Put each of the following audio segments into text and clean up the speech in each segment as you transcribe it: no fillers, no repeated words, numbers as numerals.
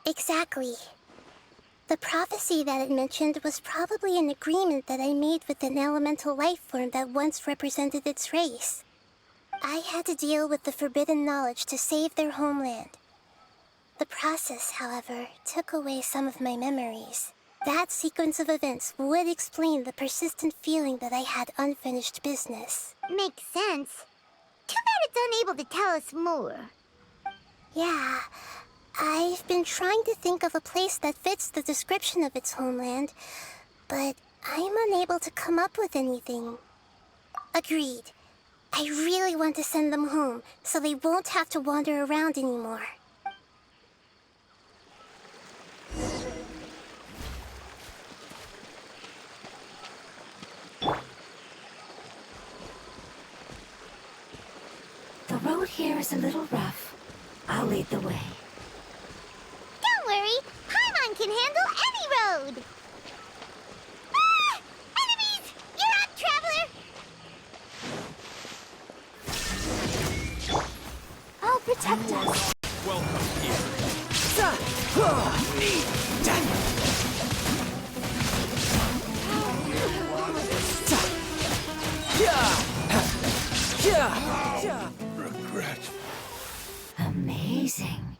Exactly. The prophecy that it mentioned was probably an agreement that I made with an elemental life form that once represented its race. I had to deal with the forbidden knowledge to save their homeland. The process, however, took away some of my memories. That sequence of events would explain the persistent feeling that I had unfinished business. Makes sense. Too bad it's unable to tell us more. Yeah, I've been trying to think of a place that fits the description of its homeland, but I'm unable to come up with anything. Agreed. I really want to send them home, so they won't have to wander around anymore. The road here is a little rough. I'll lead the way. Don't worry, Paimon can handle any road! Ah! Enemies! You're up, traveler! I'll protect us. Welcome here. Regret. Amazing.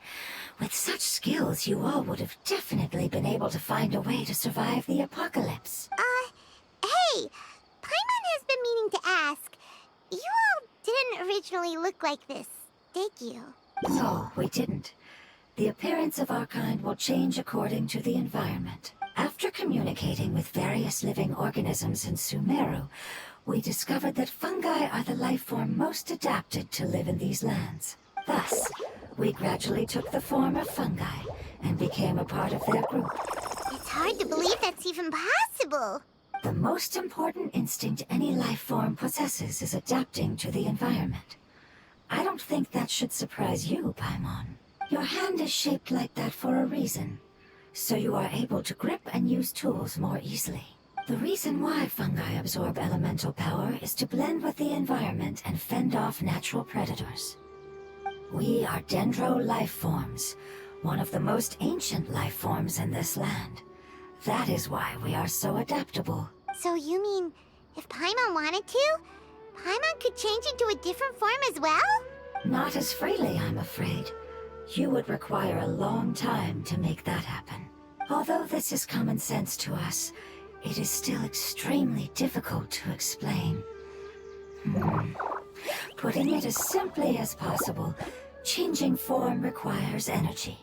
With such skills, you all would have definitely been able to find a way to survive the apocalypse. Hey! Paimon has been meaning to ask. You all didn't originally look like this, did you? No, we didn't. The appearance of our kind will change according to the environment. After communicating with various living organisms in Sumeru, we discovered that fungi are the life form most adapted to live in these lands. Thus, we gradually took the form of fungi and became a part of their group. It's hard to believe that's even possible. The most important instinct any life form possesses is adapting to the environment. I don't think that should surprise you, Paimon. Your hand is shaped like that for a reason, so you are able to grip and use tools more easily. The reason why fungi absorb elemental power is to blend with the environment and fend off natural predators. We are dendro life forms, one of the most ancient life forms in this land. That is why we are so adaptable. So you mean, if Paimon wanted to, Paimon could change into a different form as well? Not as freely, I'm afraid. You would require a long time to make that happen. Although this is common sense to us, it is still extremely difficult to explain. Putting it as simply as possible, changing form requires energy,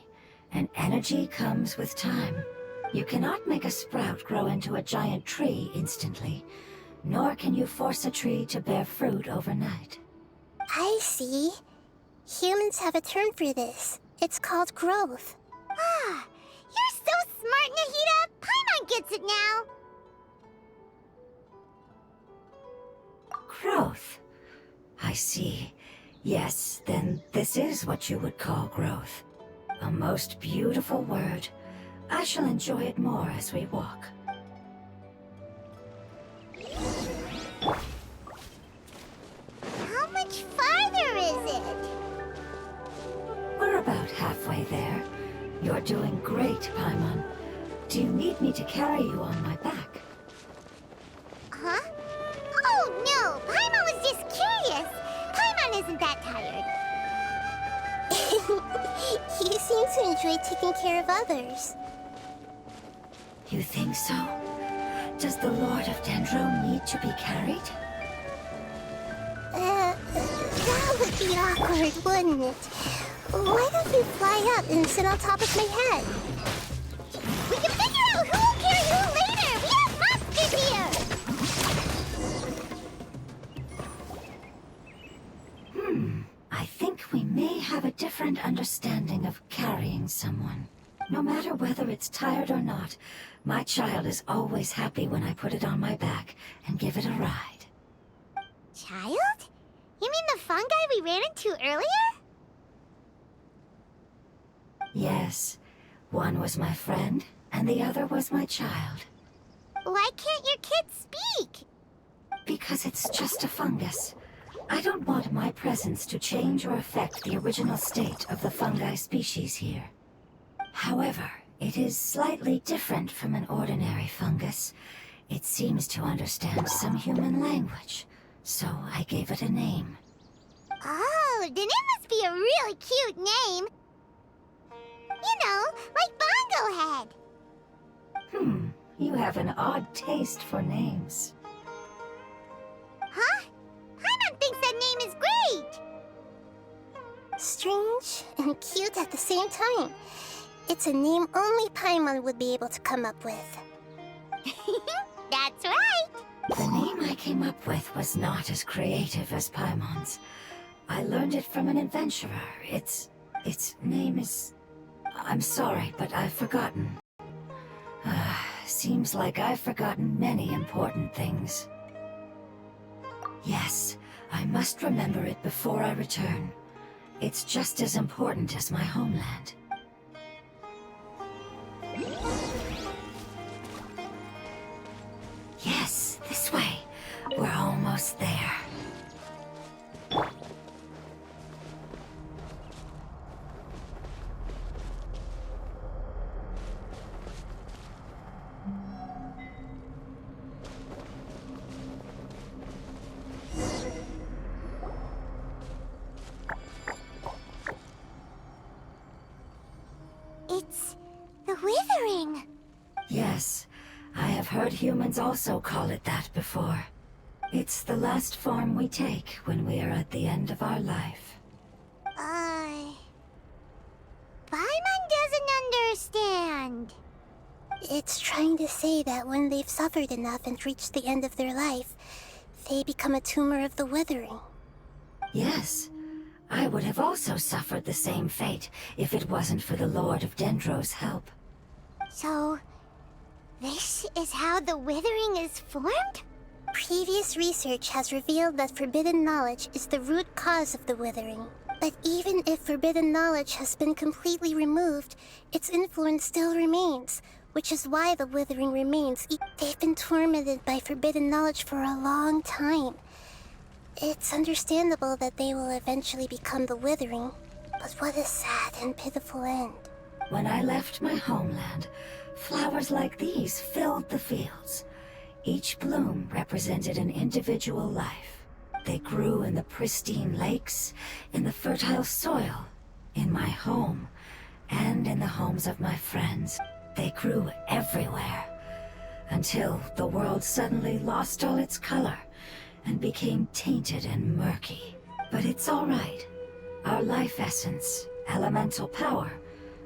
and energy comes with time. You cannot make a sprout grow into a giant tree instantly, nor can you force a tree to bear fruit overnight. I see. Humans have a term for this. It's called growth. Ah, you're so smart, Nahida! Paimon gets it now! Growth. I see. Yes, then this is what you would call growth. A most beautiful word. I shall enjoy it more as we walk. How much farther is it? We're about halfway there. You're doing great, Paimon. Do you need me to carry you on my back? Huh? Oh no, Paimon was just curious. Paimon isn't that tired. You seem to enjoy taking care of others. You think so? Does the Lord of Dendro need to be carried? That would be awkward, wouldn't it? Why don't you fly up and sit on top of my head? We can figure out who will carry who later! We have monsters here! I think we may have a different understanding of carrying someone. No matter whether it's tired or not, my child is always happy when I put it on my back and give it a ride. Child? You mean the fungi we ran into earlier? Yes, one was my friend, and the other was my child. Why can't your kid speak? Because it's just a fungus. I don't want my presence to change or affect the original state of the fungi species here. However, it is slightly different from an ordinary fungus. It seems to understand some human language, so I gave it a name. Oh, the name must be a really cute name. You know, like Bongo Head. You have an odd taste for names. Huh? Paimon thinks that name is great. Strange and cute at the same time. It's a name only Paimon would be able to come up with. That's right. The name I came up with was not as creative as Paimon's. I learned it from an adventurer. Its name is... I'm sorry, but I've forgotten. Seems like I've forgotten many important things. Yes, I must remember it before I return. It's just as important as my homeland. Yes, this way. We're almost there. It's the Withering. Yes, I have heard humans also call it that before. It's the last form we take when we are at the end of our life. Paimon doesn't understand. It's trying to say that when they've suffered enough and reached the end of their life, they become a tumor of the Withering. Yes, I would have also suffered the same fate if it wasn't for the Lord of Dendro's help. So, this is how the Withering is formed? Previous research has revealed that forbidden knowledge is the root cause of the Withering. But even if forbidden knowledge has been completely removed, its influence still remains, which is why the Withering remains. They've been tormented by forbidden knowledge for a long time. It's understandable that they will eventually become the Withering, but what a sad and pitiful end. When I left my homeland, flowers like these filled the fields. Each bloom represented an individual life. They grew in the pristine lakes, in the fertile soil, in my home, and in the homes of my friends. They grew everywhere, until the world suddenly lost all its color and became tainted and murky. But it's all right. Our life essence, elemental power,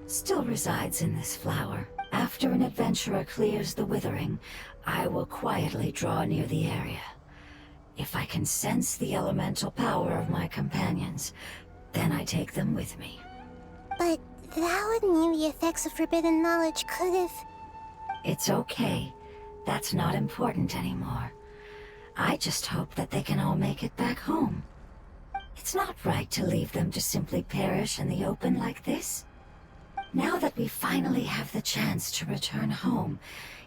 still resides in this flower. After an adventurer clears the Withering, I will quietly draw near the area. If I can sense the elemental power of my companions, then I take them with me. But that would mean the effects of forbidden knowledge could have... It's okay. That's not important anymore. I just hope that they can all make it back home. It's not right to leave them to simply perish in the open like this. Now that we finally have the chance to return home,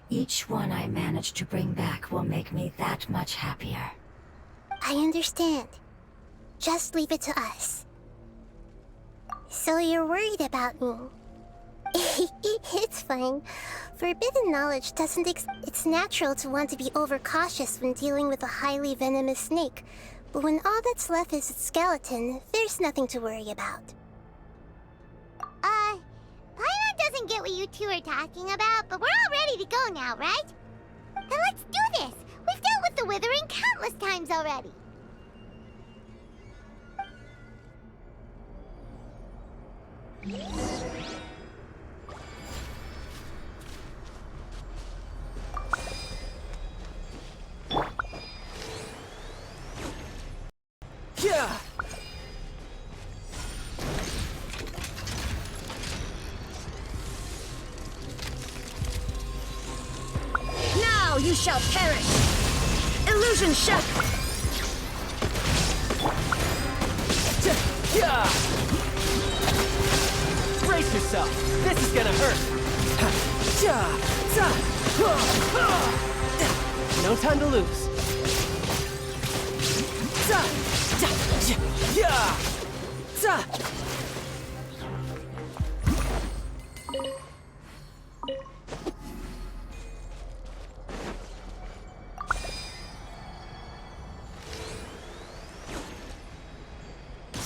each one I manage to bring back will make me that much happier. I understand. Just leave it to us. So you're worried about me? It's fine. Forbidden knowledge doesn't It's natural to want to be overcautious when dealing with a highly venomous snake. But when all that's left is its skeleton, there's nothing to worry about. Paimon doesn't get what you two are talking about, but we're all ready to go now, right? Then let's do this! We've dealt with the Withering countless times already! Yeah! Now you shall perish! Illusion shock! Yeah! Brace yourself! This is gonna hurt! No time to lose. Yeah!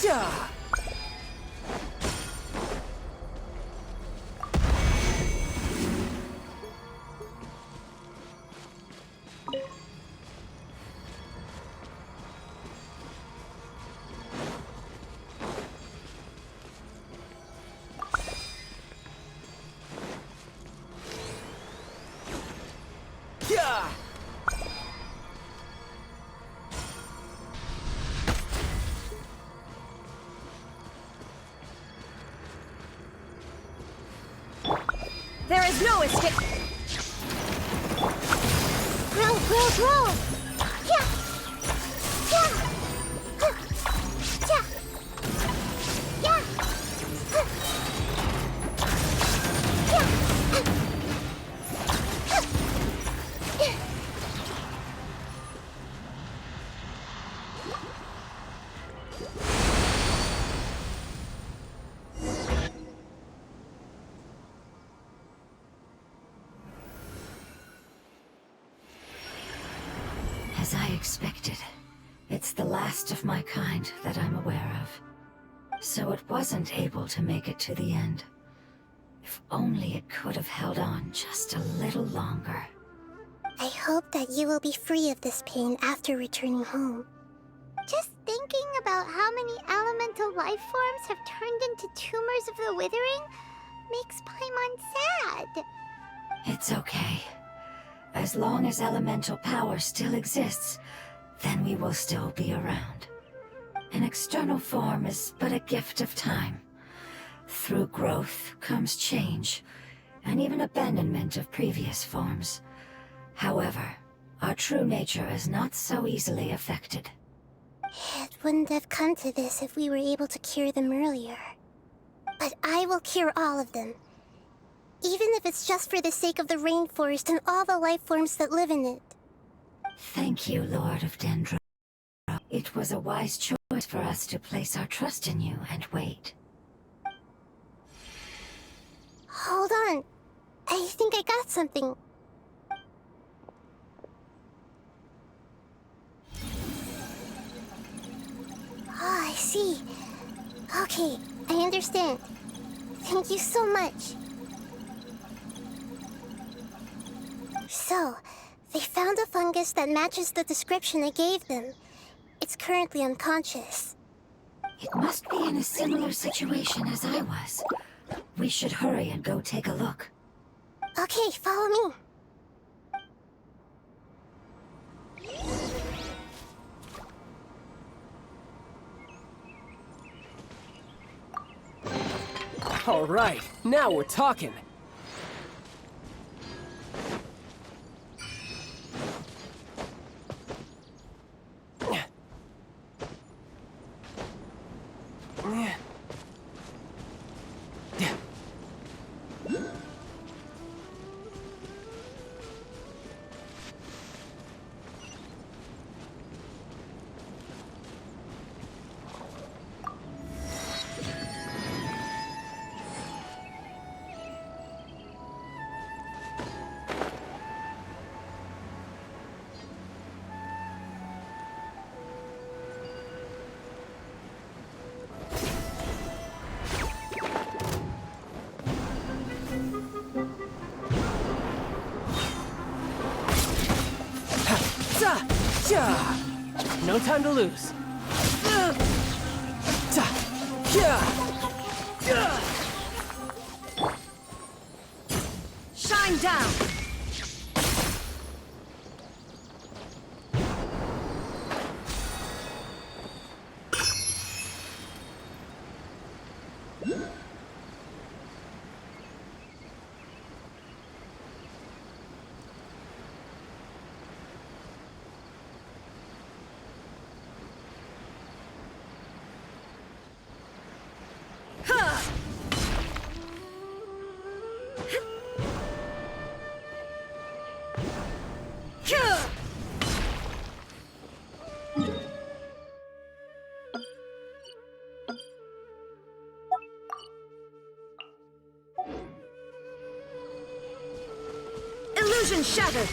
Yeah. Yeah. There is no escape. Roll! Yeah! Yeah! Huh. Yeah! Yeah! Huh. Yeah! As I expected, it's the last of my kind that I'm aware of. So it wasn't able to make it to the end. If only it could have held on just a little longer. I hope that you will be free of this pain after returning home. Just thinking about how many elemental life forms have turned into tumors of the withering makes Paimon sad. It's okay. As long as elemental power still exists, then we will still be around. An external form is but a gift of time. Through growth comes change, and even abandonment of previous forms. However, our true nature is not so easily affected. It wouldn't have come to this if we were able to cure them earlier. But I will cure all of them. Even if it's just for the sake of the rainforest and all the life forms that live in it. Thank you, Lord of Dendro. It was a wise choice for us to place our trust in you and wait. Hold on. I think I got something. Oh, I see. Okay, I understand. Thank you so much. So, they found a fungus that matches the description I gave them. It's currently unconscious. It must be in a similar situation as I was. We should hurry and go take a look. Okay, follow me. All right, now we're talking. No time to lose. Shine down. Illusion shattered.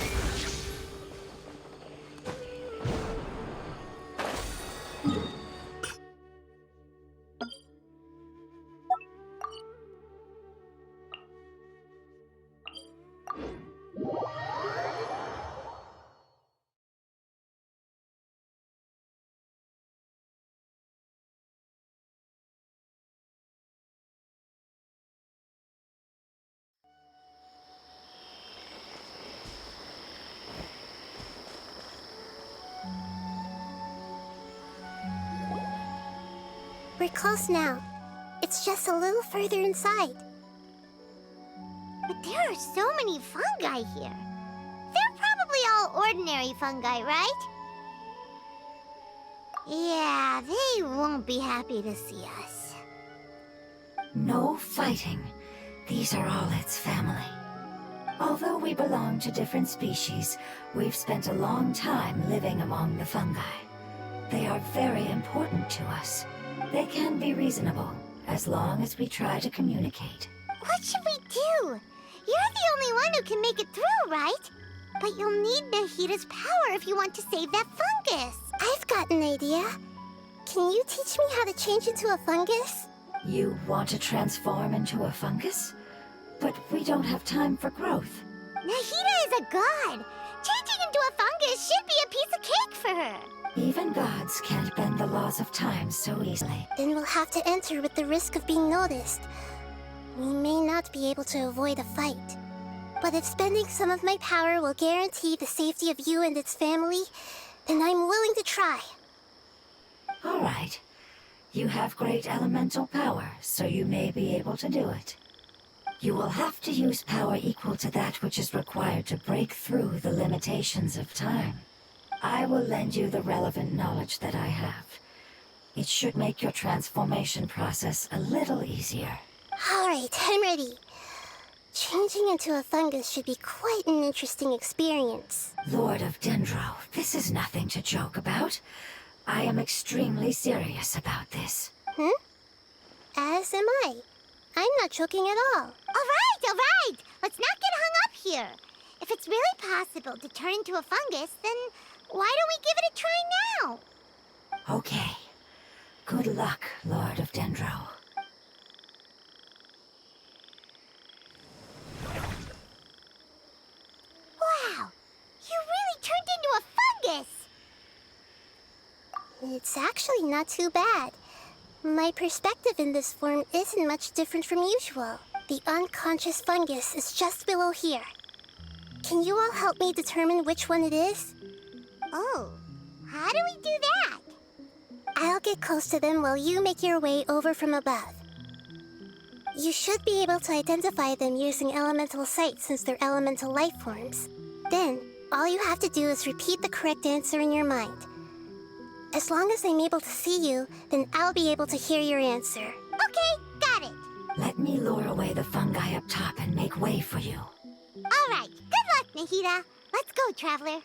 We're close now. It's just a little further inside. But there are so many fungi here. They're probably all ordinary fungi, right? Yeah, they won't be happy to see us. No fighting. These are all its family. Although we belong to different species, we've spent a long time living among the fungi. They are very important to us. They can be reasonable, as long as we try to communicate. What should we do? You're the only one who can make it through, right? But you'll need Nahida's power if you want to save that fungus. I've got an idea. Can you teach me how to change into a fungus? You want to transform into a fungus? But we don't have time for growth. Nahida is a god. Changing into a fungus should be a piece of cake for her. Even gods can't bend the laws of time so easily. Then we'll have to enter with the risk of being noticed. We may not be able to avoid a fight. But if spending some of my power will guarantee the safety of you and its family, then I'm willing to try. All right. You have great elemental power, so you may be able to do it. You will have to use power equal to that which is required to break through the limitations of time. I will lend you the relevant knowledge that I have. It should make your transformation process a little easier. All right, I'm ready. Changing into a fungus should be quite an interesting experience. Lord of Dendro, this is nothing to joke about. I am extremely serious about this. As am I. I'm not joking at all. All right. Let's not get hung up here. If it's really possible to turn into a fungus, then why don't we give it a try now? Okay. Good luck, Lord of Dendro. Wow, you really turned into a fungus! It's actually not too bad. My perspective in this form isn't much different from usual. The unconscious fungus is just below here. Can you all help me determine which one it is? Oh, how do we do that? I'll get close to them while you make your way over from above. You should be able to identify them using elemental sight since they're elemental life forms. Then, all you have to do is repeat the correct answer in your mind. As long as I'm able to see you, then I'll be able to hear your answer. Okay, got it. Let me lure away the fungi up top and make way for you. All right, good luck, Nahida. Let's go, Traveler.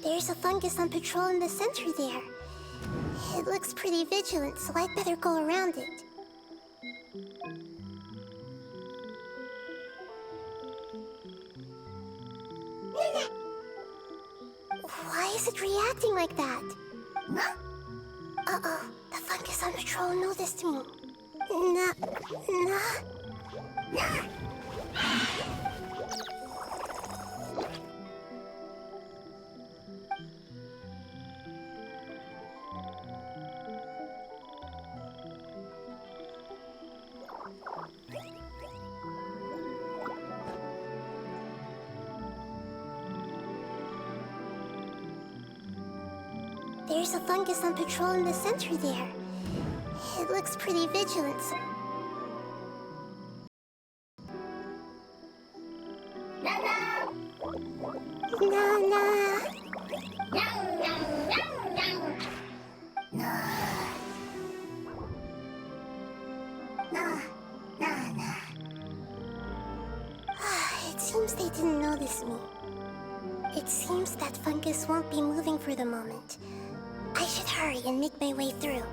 There's a fungus on patrol in the center there. It looks pretty vigilant, so I'd better go around it. Why is it reacting like that? Uh-oh, the fungus on patrol noticed me. There's a fungus on patrol in the center there. It looks pretty vigilant. It seems they didn't notice me. It seems that fungus won't be moving for the moment. I should hurry and make my way through.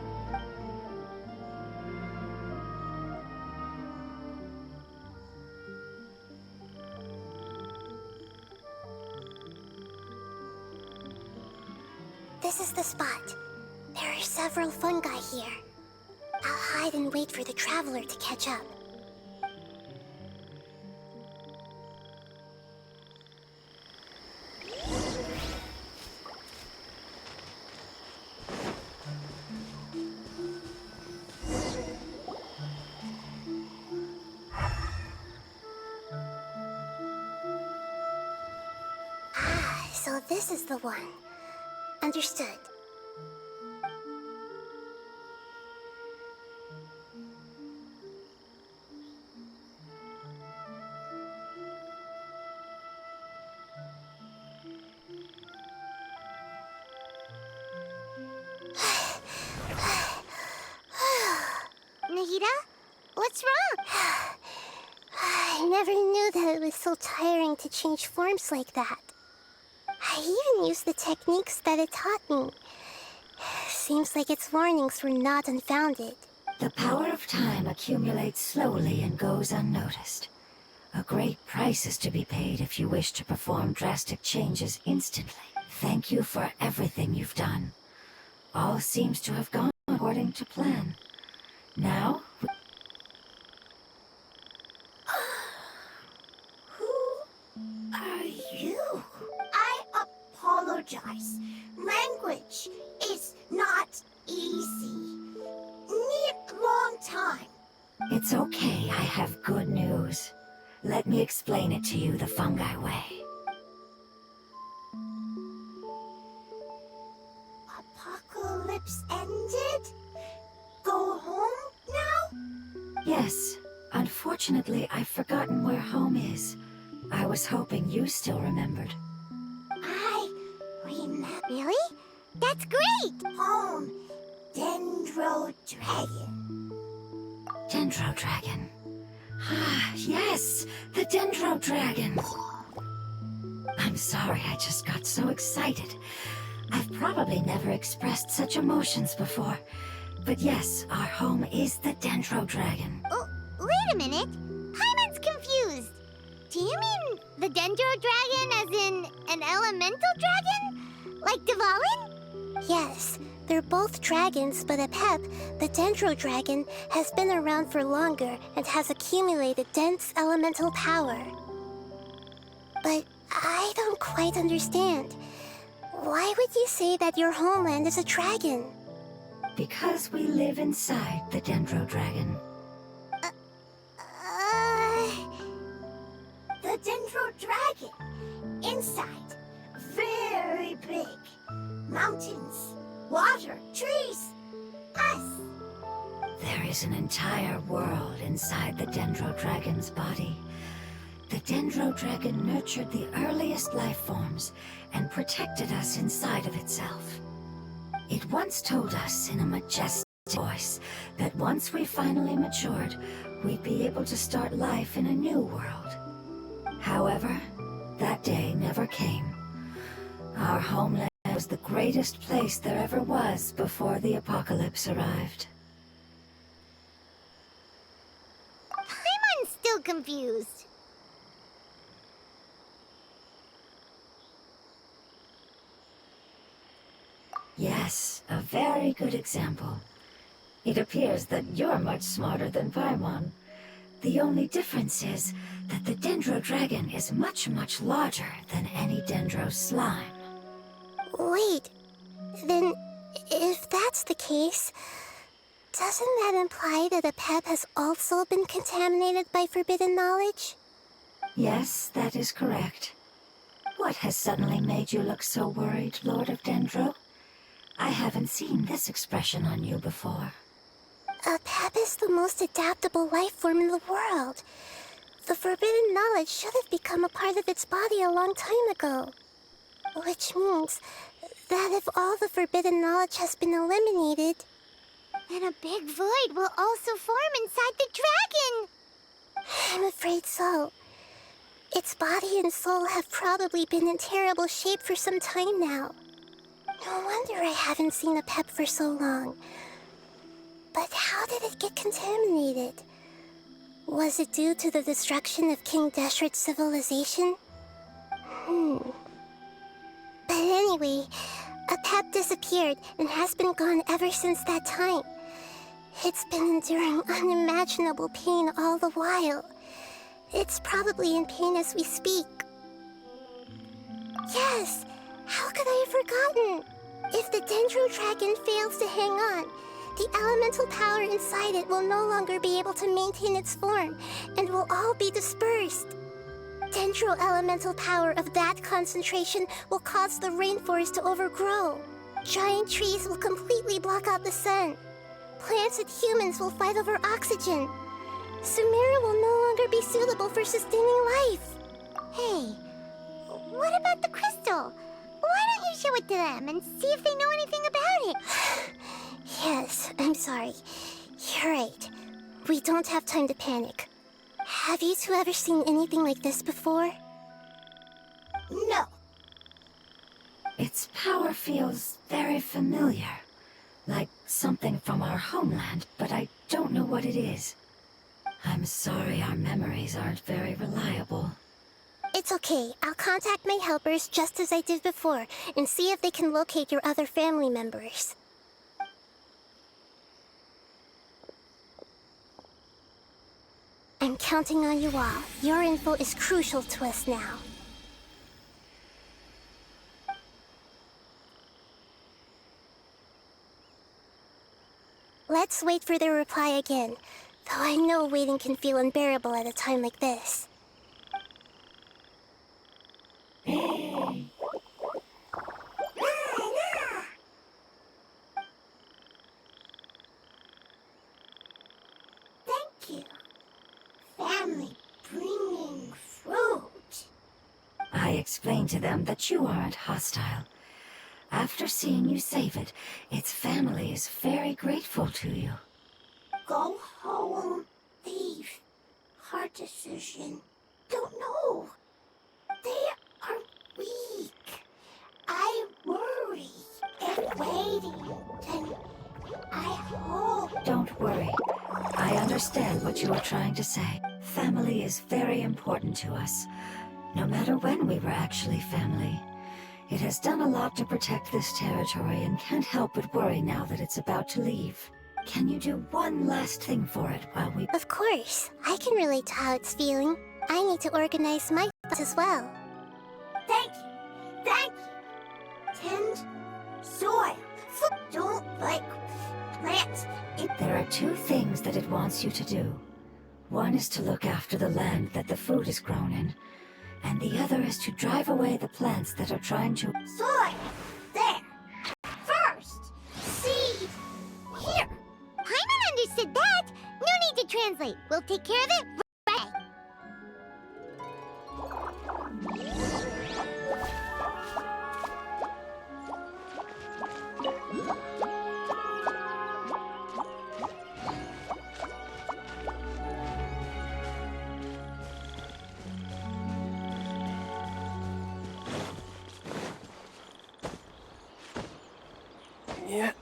This is the spot. There are several fungi here. I'll hide and wait for the traveler to catch up. So this is the one. Understood. Nahida? What's wrong? I never knew that it was so tiring to change forms like that. I even used the techniques that it taught me. Seems like its warnings were not unfounded. The power of time accumulates slowly and goes unnoticed. A great price is to be paid if you wish to perform drastic changes instantly. Thank you for everything you've done. All seems to have gone according to plan. Now, Who are you? I apologize. Language is not easy. Need long time. it's okay, I have good news. Let me explain it to you the fungi way. Apocalypse ended? Go home now? Yes, unfortunately I've forgotten where home is. I was hoping you still remembered. I remember Really? That's great! home. Dendro Dragon. Dendro Dragon. Ah, yes, the Dendro Dragon. I'm sorry, I just got so excited. I've probably never expressed such emotions before. But yes, our home is the Dendro Dragon. Oh, wait a minute. Paimon's confused. Do you mean the Dendro Dragon as in an elemental dragon? Like Dvalin? Yes, they're both dragons, but Apep, the Dendro Dragon, has been around for longer and has accumulated dense elemental power. But I don't quite understand. Why would you say that your homeland is a dragon? Because we live inside the Dendro Dragon. The Dendro Dragon. Inside. Very big. Mountains. Water. Trees. Us. There is an entire world inside the Dendro Dragon's body. The Dendro Dragon nurtured the earliest life forms and protected us inside of itself. It once told us in a majestic voice that once we finally matured, we'd be able to start life in a new world. However, that day never came. Our homeland was the greatest place there ever was before the apocalypse arrived. Paimon's still confused. Yes, a very good example. It appears that you're much smarter than Paimon. The only difference is that the Dendro Dragon is much, much larger than any Dendro slime. Wait, then if that's the case, doesn't that imply that Apep has also been contaminated by forbidden knowledge? Yes, that is correct. What has suddenly made you look so worried, Lord of Dendro? I haven't seen this expression on you before. Apep is the most adaptable life form in the world. The forbidden knowledge should have become a part of its body a long time ago. Which means that if all the forbidden knowledge has been eliminated, then a big void will also form inside the dragon. I'm afraid so. Its body and soul have probably been in terrible shape for some time now. No wonder I haven't seen Apep for so long. But how did it get contaminated? Was it due to the destruction of King Deshret's civilization? But anyway, Apep disappeared and has been gone ever since that time. It's been enduring unimaginable pain all the while. It's probably in pain as we speak. Yes! How could I have forgotten? If the Dendro Dragon fails to hang on, the elemental power inside it will no longer be able to maintain its form, and will all be dispersed. dendro-elemental power of that concentration will cause the rainforest to overgrow. Giant trees will completely block out the sun. Plants and humans will fight over oxygen. Sumeru will no longer be suitable for sustaining life. Hey, what about the crystal? Why don't you show it to them and see if they know anything about it? Yes, I'm sorry. You're right. We don't have time to panic. Have you two ever seen anything like this before? No. Its power feels very familiar. Like something from our homeland, but I don't know what it is. I'm sorry our memories aren't very reliable. It's okay. I'll contact my helpers just as I did before and see if they can locate your other family members. I'm counting on you all. Your info is crucial to us now. Let's wait for their reply again, though I know waiting can feel unbearable at a time like this. Thank you. Family bringing fruit. I explained to them that you aren't hostile. After seeing you save it, its family is very grateful to you. Go home. Leave. Hard decision. Don't know. They are weak. I worry. If waiting, then I hope. Don't worry. I understand what you are trying to say. Family is very important to us, no matter when we were actually family. It has done a lot to protect this territory and can't help but worry now that it's about to leave. Can you do one last thing for it while we... Of course. I can relate to how it's feeling. I need to organize my thoughts as well. Thank you. Thank you. Tend soil. Don't like plants. There are two things that it wants you to do. One is to look after the land that the food is grown in, and the other is to drive away the plants that are trying to... Soil. There. First. Seed. Here. Paimon understood that. No need to translate. We'll take care of it right away. Yeah.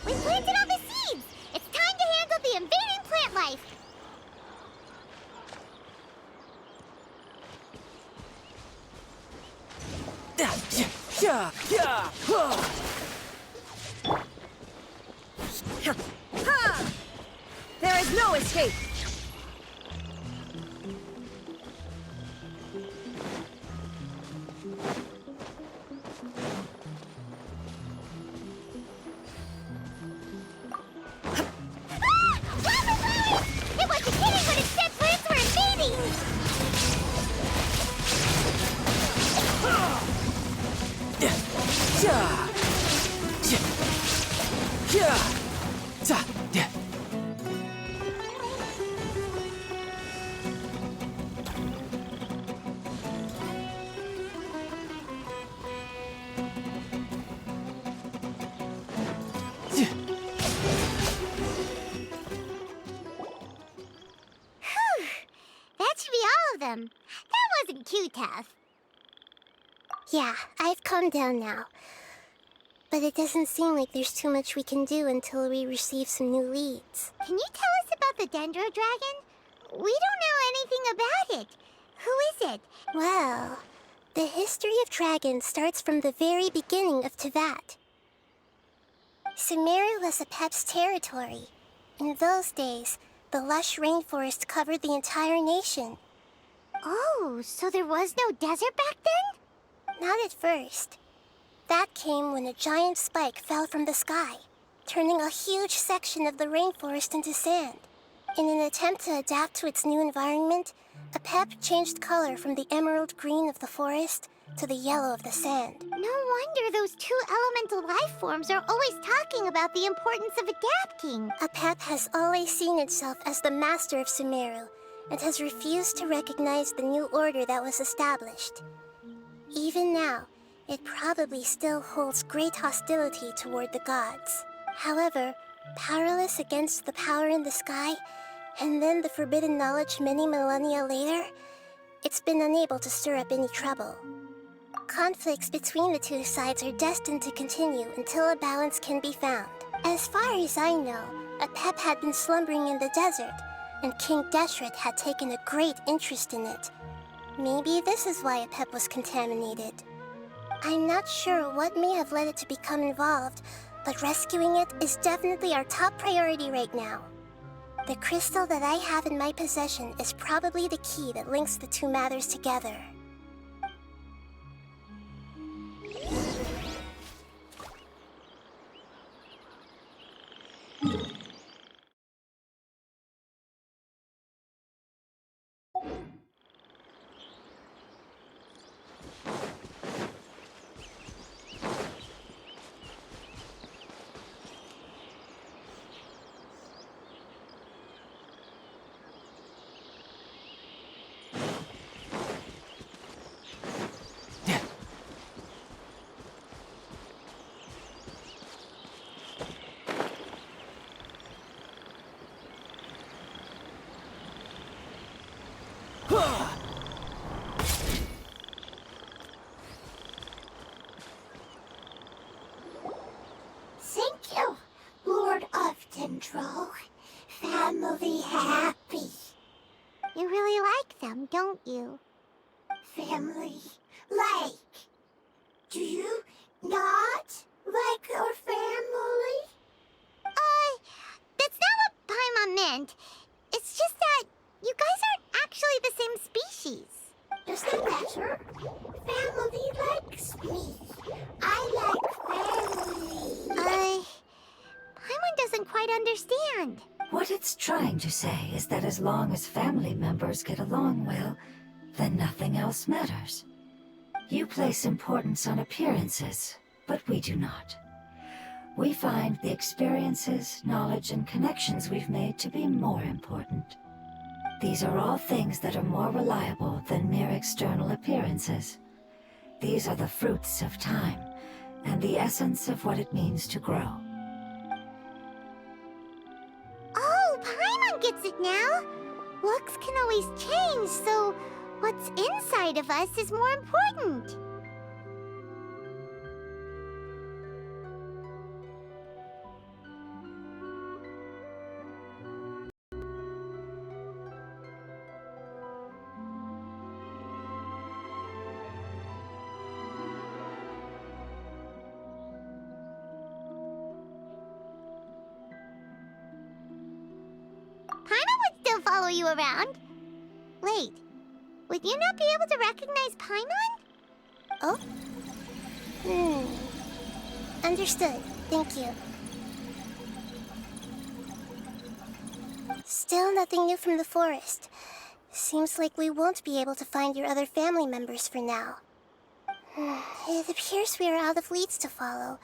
We planted all the seeds! It's time to handle the invading plant life! Yeah, yeah, Ha! There is no escape! It wasn't kidding when it said plants were invading! yeah, yeah, yeah, yeah. them. That wasn't too tough. Yeah, I've calmed down now. But it doesn't seem like there's too much we can do until we receive some new leads. Can you tell us about the Dendro Dragon? We don't know anything about it. Who is it? Well, the history of dragons starts from the very beginning of Tevat. Sumeru was Apep's territory. In those days, the lush rainforest covered the entire nation. Oh, so there was no desert back then? Not at first. That came when a giant spike fell from the sky, turning a huge section of the rainforest into sand. In an attempt to adapt to its new environment, Apep changed color from the emerald green of the forest to the yellow of the sand. No wonder those two elemental life forms are always talking about the importance of adapting. Apep has always seen itself as the master of Sumeru, and has refused to recognize the new order that was established. Even now, it probably still holds great hostility toward the gods. However, powerless against the power in the sky, and then the forbidden knowledge many millennia later, it's been unable to stir up any trouble. Conflicts between the two sides are destined to continue until a balance can be found. As far as I know, Apep had been slumbering in the desert, and King Deshret had taken a great interest in it. Maybe this is why Apep was contaminated. I'm not sure what may have led it to become involved, but rescuing it is definitely our top priority right now. The crystal that I have in my possession is probably the key that links the two matters together. Thank you, Lord of Dendro. Family happy. You really like them, don't you? Family like. Do you not like your family? That's not what Paimon meant. It's just that you guys aren't actually the same species. Does that matter? Family likes me. I like family. Paimon doesn't quite understand. What it's trying to say is that as long as family members get along well, then nothing else matters. You place importance on appearances, but we do not. We find the experiences, knowledge, and connections we've made to be more important. These are all things that are more reliable than mere external appearances. These are the fruits of time, and the essence of what it means to grow. Oh, Paimon gets it now. Looks can always change, so what's inside of us is more important. Paimon would still follow you around. Wait, would you not be able to recognize Paimon? Oh? Understood. Thank you. Still nothing new from the forest. Seems like we won't be able to find your other family members for now. It appears we are out of leads to follow.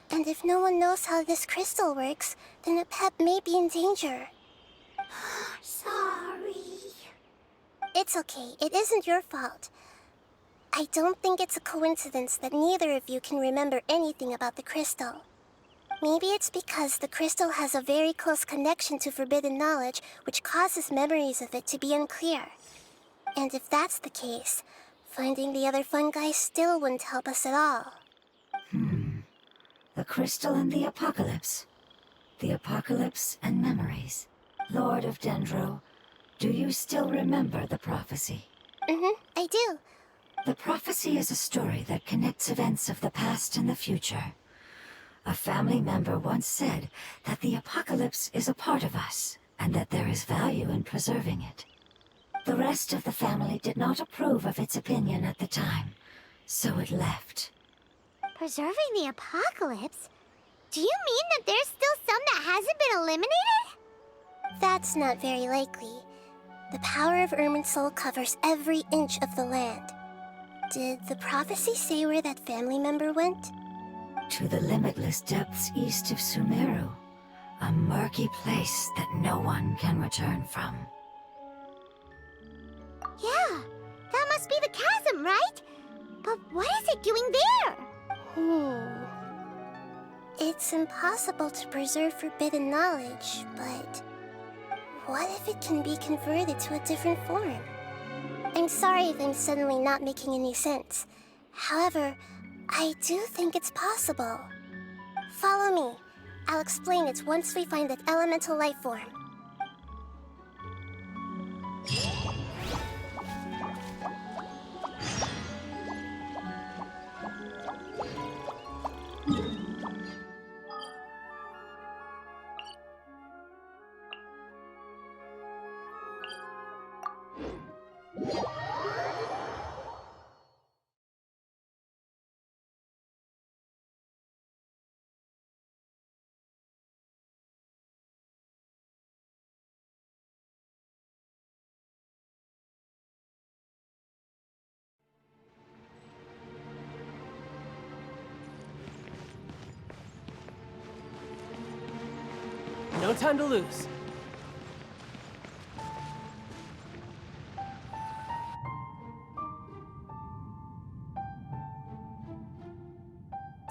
And if no one knows how this crystal works, then Apep may be in danger. Sorry. It's okay. It isn't your fault. I don't think it's a coincidence that neither of you can remember anything about the crystal. Maybe it's because the crystal has a very close connection to forbidden knowledge, which causes memories of it to be unclear. And if that's the case, finding the other fungi still wouldn't help us at all. The crystal and the apocalypse. The apocalypse and memories. Lord of Dendro, do you still remember the prophecy? I do. The prophecy is a story that connects events of the past and the future. A family member once said that the apocalypse is a part of us, and that there is value in preserving it. The rest of the family did not approve of its opinion at the time, so it left. Preserving the apocalypse? Do you mean that there's still some that hasn't been eliminated? That's not very likely. The power of Irminsul covers every inch of the land. Did the prophecy say where that family member went? To the limitless depths east of Sumeru, a murky place that no one can return from. Yeah, that must be the chasm, right? But what is it doing there? It's impossible to preserve forbidden knowledge, but what if it can be converted to a different form? I'm sorry if I'm suddenly not making any sense. However, I do think it's possible. Follow me. I'll explain it once we find that elemental life form. No time to lose.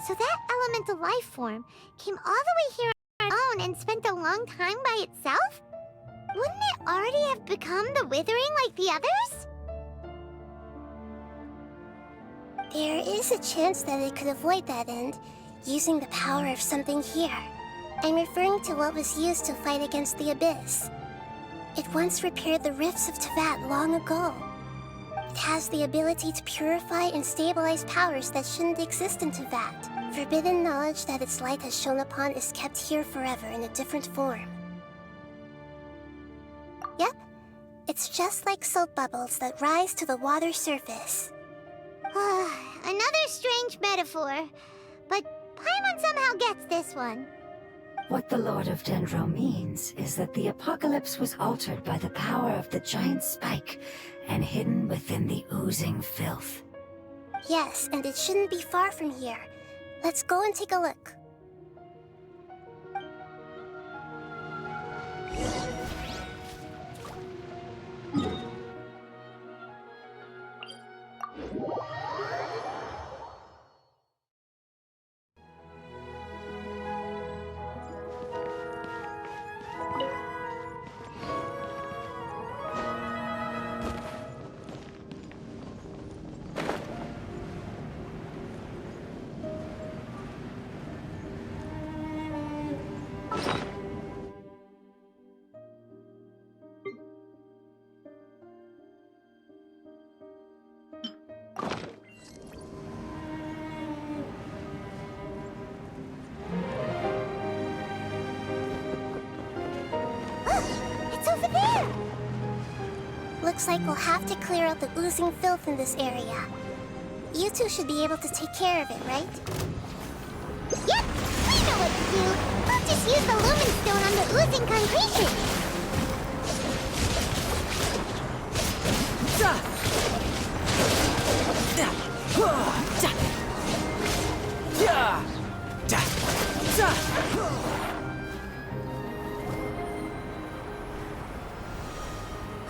So that elemental life form came all the way here on its own and spent a long time by itself? Wouldn't it already have become the Withering like the others? There is a chance that it could avoid that end, using the power of something here. I'm referring to what was used to fight against the Abyss. It once repaired the rifts of Tevat long ago. It has the ability to purify and stabilize powers that shouldn't exist in Tevat. Forbidden knowledge that its light has shone upon is kept here forever in a different form. Yep, it's just like soap bubbles that rise to the water surface. Another strange metaphor, but Paimon somehow gets this one. What the Lord of Dendro means is that the apocalypse was altered by the power of the giant spike and hidden within the oozing filth. Yes, and it shouldn't be far from here. Let's go and take a look. It's over there! Looks like we'll have to clear out the oozing filth in this area. You two should be able to take care of it, right? Yep, we know what to do. We'll just use the lumen stone on the oozing concretion.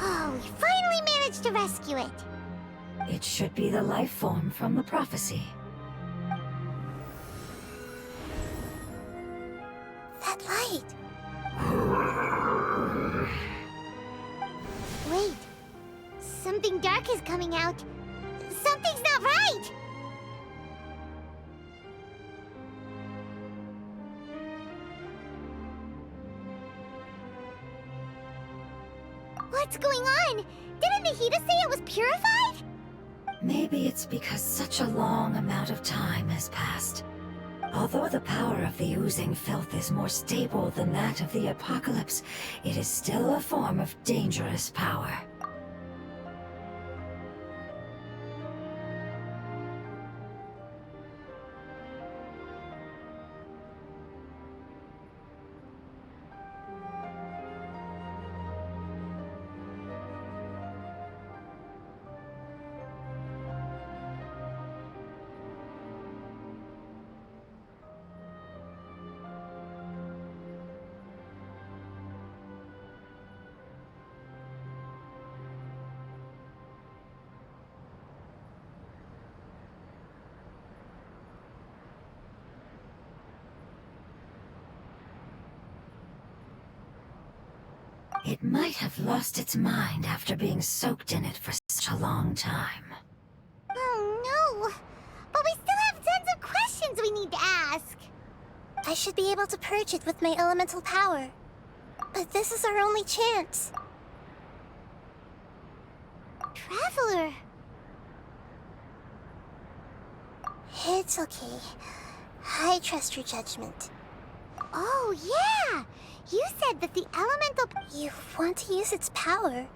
Oh, we finally managed to rescue it. It should be the life form from the prophecy. That light! Wait, some something dark is coming out. Something's not right! What's going on? Didn't Nahida say it was purified? Maybe it's because such a long amount of time has passed. Although the power of the oozing filth is more stable than that of the apocalypse, it is still a form of dangerous power. It might have lost its mind after being soaked in it for such a long time. Oh no! But we still have tons of questions we need to ask! I should be able to purge it with my elemental power. But this is our only chance. Traveler! It's okay. I trust your judgment. Oh yeah! You said that the elemental... You want to use its power?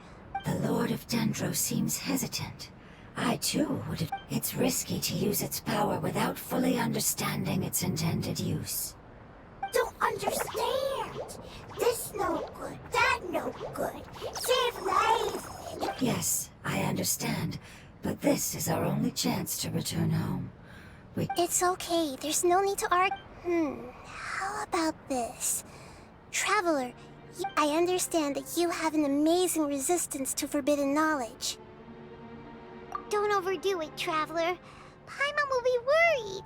The Lord of Dendro seems hesitant. I too would have... It's risky to use its power without fully understanding its intended use. Don't understand. This no good, that no good. Save lives. Yes, I understand, but this is our only chance to return home. It's okay. There's no need to argue. How about this? Traveler, I understand that you have an amazing resistance to forbidden knowledge. Don't overdo it, Traveler. Paimon will be worried.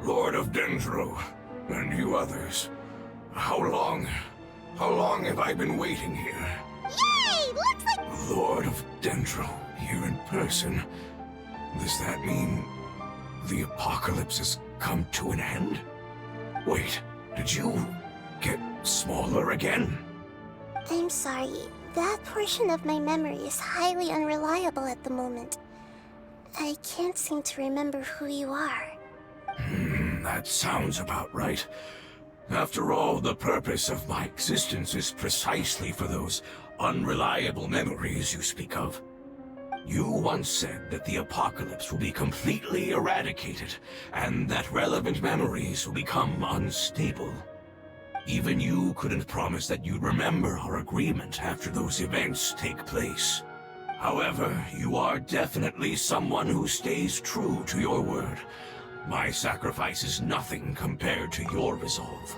Lord of Dendro, and you others. How long have I been waiting here? Yay! Looks like... Lord of Dendro, here in person. Does that mean the apocalypse has come to an end? Wait, did you get smaller again? I'm sorry. That portion of my memory is highly unreliable at the moment. I can't seem to remember who you are. That sounds about right. After all, the purpose of my existence is precisely for those unreliable memories you speak of. You once said that the apocalypse will be completely eradicated, and that relevant memories will become unstable. Even you couldn't promise that you'd remember our agreement after those events take place. However, you are definitely someone who stays true to your word. My sacrifice is nothing compared to your resolve.